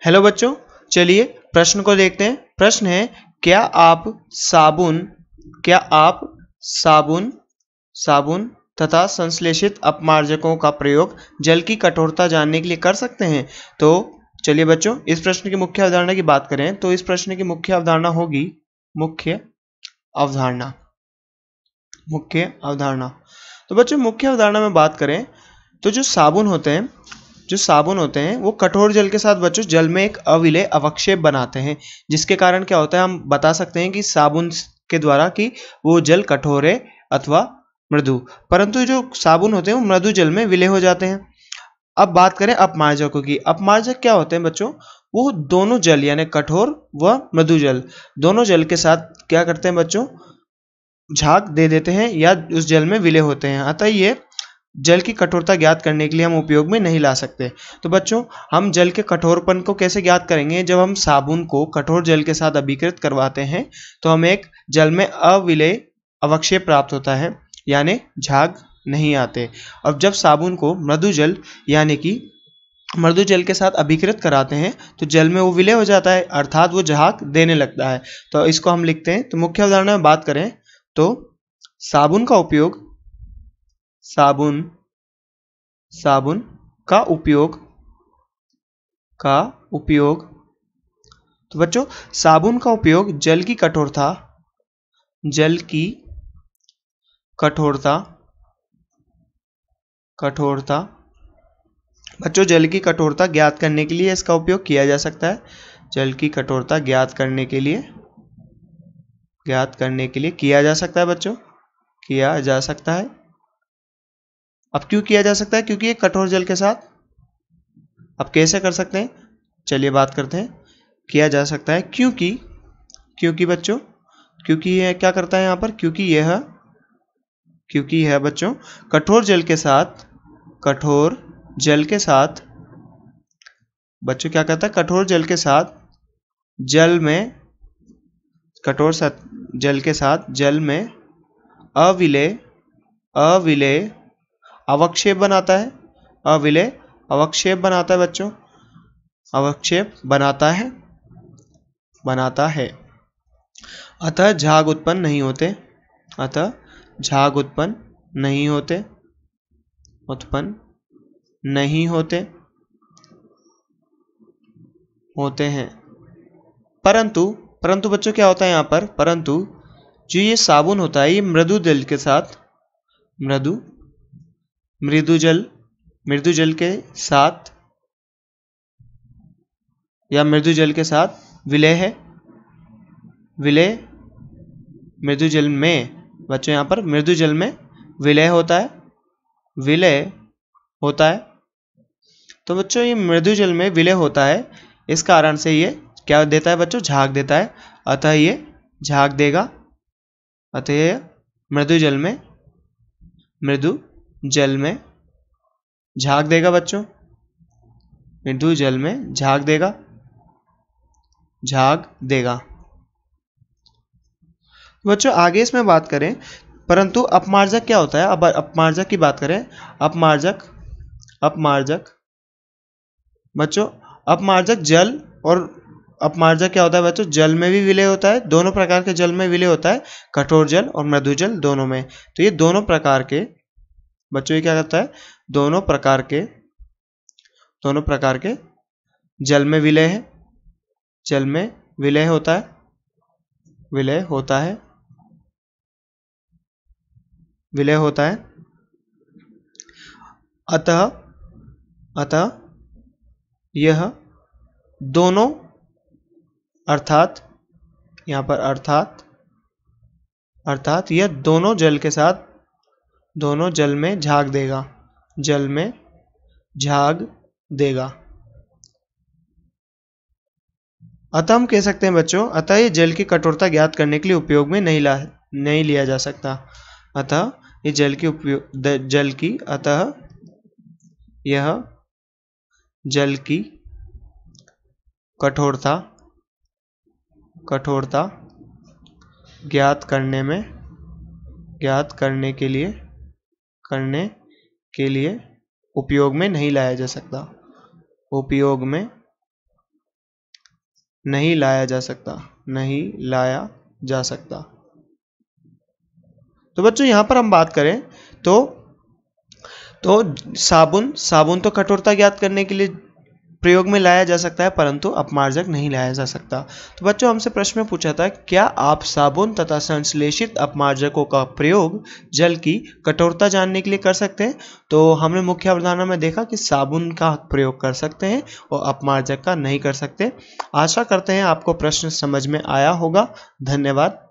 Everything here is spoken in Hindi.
हेलो बच्चों, चलिए प्रश्न को देखते हैं। प्रश्न है, क्या आप साबुन साबुन तथा संश्लेषित अपमार्जकों का प्रयोग जल की कठोरता जानने के लिए कर सकते हैं? तो चलिए बच्चों, इस प्रश्न की मुख्य अवधारणा की बात करें तो इस प्रश्न की मुख्य अवधारणा होगी मुख्य अवधारणा। तो बच्चों, मुख्य अवधारणा में बात करें तो जो साबुन होते हैं वो कठोर जल के साथ बच्चों जल में एक अविलेय अवक्षेप बनाते हैं, जिसके कारण क्या होता है, हम बता सकते हैं कि साबुन के द्वारा कि वो जल कठोर है अथवा मृदु। परंतु जो साबुन होते हैं वो मृदु जल में विलय हो जाते हैं। अब बात करें अपमार्जकों की। अपमार्जक क्या होते हैं बच्चों? वो दोनों जल यानी कठोर व मृदु जल, दोनों जल के साथ क्या करते हैं बच्चों? झाग दे देते हैं या उस जल में विलय होते हैं। अतः ये जल की कठोरता ज्ञात करने के लिए हम उपयोग में नहीं ला सकते। तो बच्चों, हम जल के कठोरपन को कैसे ज्ञात करेंगे? जब हम साबुन को कठोर जल के साथ अभिकृत करवाते हैं तो हमें एक जल में अविलेय अवक्षेप प्राप्त होता है, यानी झाग नहीं आते। और जब साबुन को मृदु जल के साथ अभिकृत कराते हैं तो जल में वो विलय हो जाता है, अर्थात वो झाग देने लगता है। तो इसको हम लिखते हैं। तो मुख्य अवधारणा में बात करें तो साबुन का उपयोग तो बच्चों, साबुन का उपयोग जल की कठोरता ज्ञात करने के लिए इसका उपयोग किया जा सकता है। जल की कठोरता ज्ञात करने के लिए किया जा सकता है बच्चों, किया जा सकता है। अब क्यों किया जा सकता है? क्योंकि ये कठोर जल के साथ, अब कैसे कर सकते हैं, चलिए बात करते हैं। किया जा सकता है क्योंकि बच्चों, क्योंकि यह क्या करता है यहाँ पर? क्योंकि यह बच्चों कठोर जल के साथ बच्चों क्या करता है? कठोर जल के साथ जल में अविलेय अवक्षेप बनाता है। अविलेय अवक्षेप बनाता है बच्चों, अवक्षेप बनाता है। अतः झाग उत्पन्न नहीं होते हैं। परंतु बच्चों क्या होता है यहाँ पर? परंतु जो ये साबुन होता है ये मृदु जल के साथ विलय मृदु जल में बच्चों यहाँ पर मृदु जल में विलय होता है। तो बच्चों ये मृदु जल में विलय होता है, इस कारण से ये क्या देता है बच्चों? झाग देता है। अतः ये झाग देगा। अतः ये मृदु जल में झाग देगा बच्चों, मृदु जल में झाग देगा। बच्चों आगे इसमें बात करें, परंतु अपमार्जक क्या होता है? अब अपमार्जक की बात करें। अपमार्जक बच्चों, अपमार्जक जल और अपमार्जक क्या होता है बच्चों? जल में भी विलय होता है, दोनों प्रकार के जल में विलय होता है, कठोर जल और मृदु जल दोनों में। तो ये दोनों प्रकार के बच्चों ये क्या करता है? दोनों प्रकार के जल में विलय होता है। अतः यह दोनों, अर्थात यहाँ पर अर्थात यह दोनों जल में झाग देगा। अतः हम कह सकते हैं बच्चों, अतः ये जल की कठोरता ज्ञात करने के लिए उपयोग में नहीं लिया जा सकता। अतः ये यह जल की कठोरता ज्ञात करने के लिए उपयोग में नहीं लाया जा सकता। नहीं लाया जा सकता, नहीं लाया जा सकता। तो बच्चों यहाँ पर हम बात करें तो साबुन तो कठोरता ज्ञात करने के लिए प्रयोग में लाया जा सकता है, परंतु अपमार्जक नहीं लाया जा सकता। तो बच्चों हमसे प्रश्न में पूछा था, क्या आप साबुन तथा संश्लेषित अपमार्जकों का प्रयोग जल की कठोरता जानने के लिए कर सकते हैं? तो हमने मुख्य अवधारणा में देखा कि साबुन का प्रयोग कर सकते हैं और अपमार्जक का नहीं कर सकते। आशा करते हैं आपको प्रश्न समझ में आया होगा। धन्यवाद।